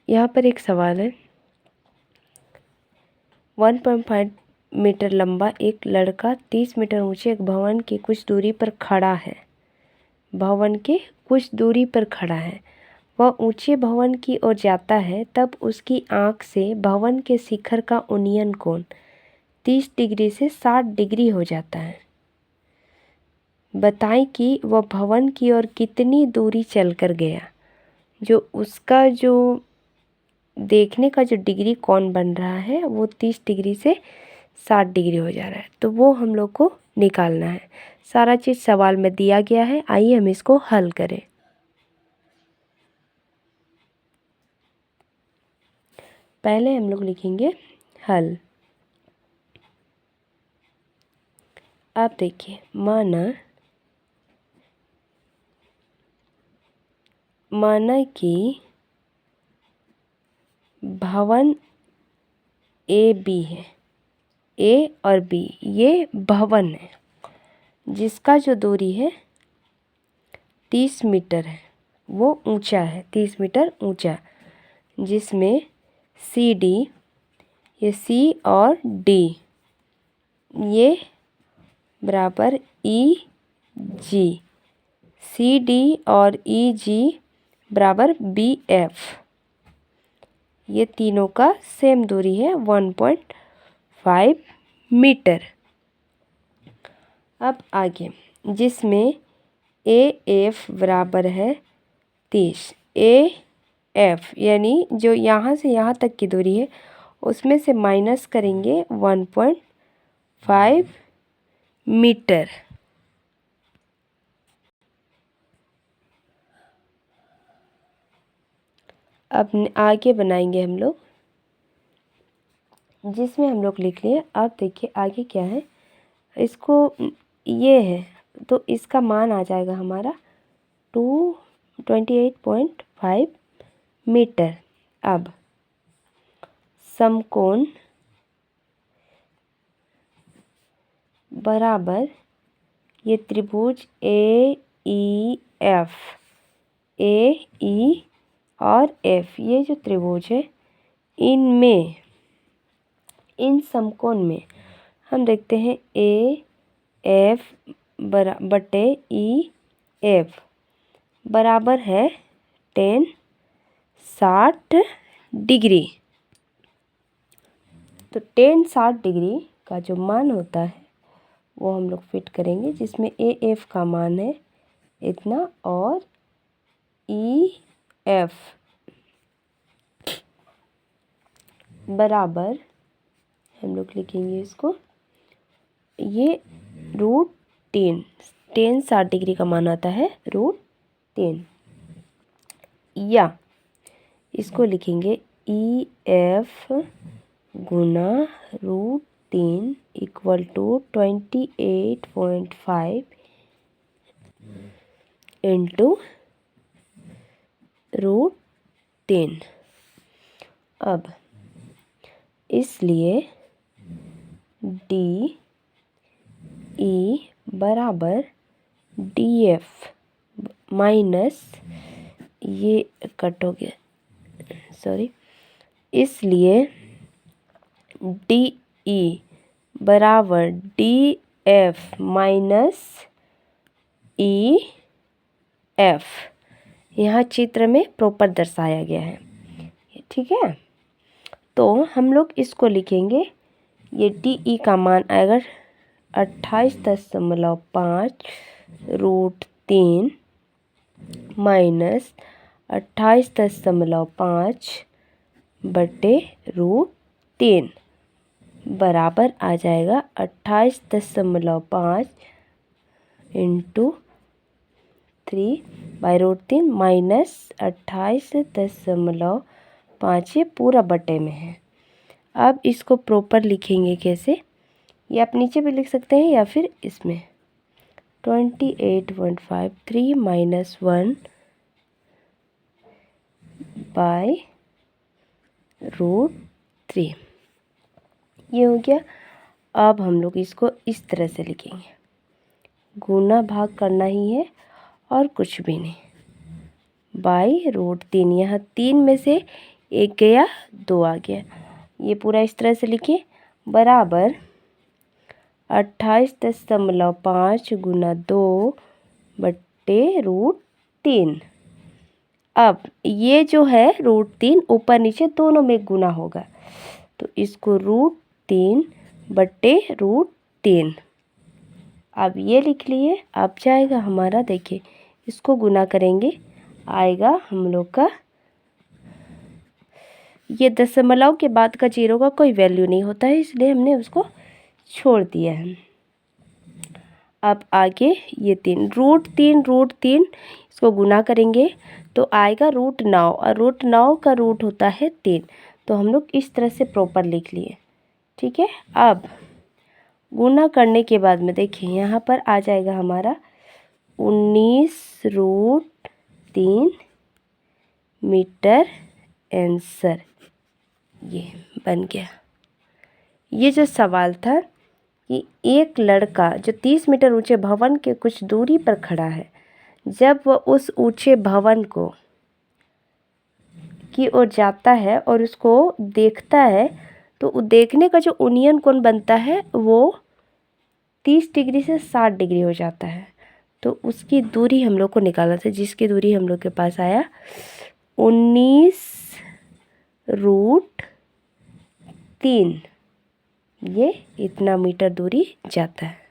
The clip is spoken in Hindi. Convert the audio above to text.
यहाँ पर एक सवाल है। 1.5 मीटर लंबा एक लड़का 30 मीटर ऊंचे एक भवन की कुछ दूरी पर खड़ा है। भवन के कुछ दूरी पर खड़ा है। वह ऊंचे भवन की ओर जाता है, तब उसकी आंख से भवन के शिखर का उन्नयन कोण 30 डिग्री से 60 डिग्री हो जाता है। बताएं कि वह भवन की ओर कितनी दूरी चलकर गया। जो उसका जो देखने का जो डिग्री कोण बन रहा है वो 30 डिग्री से 60 डिग्री हो जा रहा है, तो वो हम लोग को निकालना है। सारा चीज़ सवाल में दिया गया है, आइए हम इसको हल करें। पहले हम लोग लिखेंगे हल। आप देखिए, माना कि भवन ए बी है। ए और बी ये भवन है जिसका जो दूरी है 30 मीटर है, वो ऊंचा है, 30 मीटर ऊंचा, जिसमें सी डी, ये सी और डी ये बराबर ई जी, सी डी और ई जी बराबर बी एफ, ये तीनों का सेम दूरी है 1.5 मीटर। अब आगे, जिसमें ए एफ बराबर है 30। ए एफ यानी जो यहाँ से यहाँ तक की दूरी है उसमें से माइनस करेंगे 1.5 मीटर। अब आगे बनाएंगे हम लोग, जिसमें हम लोग लिख लिए। आप देखिए आगे क्या है, इसको ये है तो इसका मान आ जाएगा हमारा 28.5 मीटर। अब समकोण बराबर ये त्रिभुज ए ई एफ, ए ई और एफ, ये जो त्रिभुज है इनमें, इन समकोण में हम देखते हैं ए एफ बटे ई एफ बराबर है 60 डिग्री। तो 60 डिग्री का जो मान होता है वो हम लोग फिट करेंगे, जिसमें ए एफ का मान है इतना और ई एफ बराबर, हम लोग लिखेंगे इसको, ये √10, 60 डिग्री का मान आता है √10, या इसको लिखेंगे ई एफ गुना √10 इक्वल टू 28.5 इंटू √10। अब इसलिए डी ई बराबर डी एफ माइनस, ये कट हो गया, सॉरी, इसलिए डी ई बराबर D F minus E F, यहाँ चित्र में प्रॉपर दर्शाया गया है, ठीक है। तो हम लोग इसको लिखेंगे, ये डी ई का मान आएगा 28.5 √3 माइनस 28.5 बटे √10 बराबर आ जाएगा 28.5 इंटू 3/√3 माइनस 28.5, ये पूरा बटे में है। अब इसको प्रॉपर लिखेंगे कैसे, ये आप नीचे भी लिख सकते हैं या फिर इसमें 28.5 3 माइनस 1 बाय √3, ये हो गया। अब हम लोग इसको इस तरह से लिखेंगे, गुना भाग करना ही है और कुछ भी नहीं, बाय √3, यहाँ 3 में से 1 गया 2 आ गया। ये पूरा इस तरह से लिखिए, बराबर 28.5 गुना 2 बट्टे √3। अब ये जो है √3 ऊपर नीचे दोनों में गुना होगा, तो इसको √3 बट्टे √3 अब ये लिख लिए। अब जाएगा हमारा, देखिए इसको गुना करेंगे, आएगा हम लोग का, ये दशमलव के बाद का जीरो का कोई वैल्यू नहीं होता है, इसलिए हमने उसको छोड़ दिया है। अब आगे ये 3 √3 इसको गुना करेंगे तो आएगा √9, और √9 का रूट होता है 3, तो हम लोग इस तरह से प्रॉपर लिख लिए। ठीक है, अब गुना करने के बाद में देखिए यहाँ पर आ जाएगा हमारा 19√3 मीटर आंसर। ये बन गया। ये जो सवाल था कि एक लड़का जो 30 मीटर ऊंचे भवन के कुछ दूरी पर खड़ा है, जब वह उस ऊंचे भवन को की ओर जाता है और उसको देखता है, तो देखने का जो ओनियन कोण बनता है वो 30 डिग्री से 60 डिग्री हो जाता है। तो उसकी दूरी हम लोग को निकालना था, जिसकी दूरी हम लोग के पास आया 19√3, ये इतना मीटर दूरी जाता है।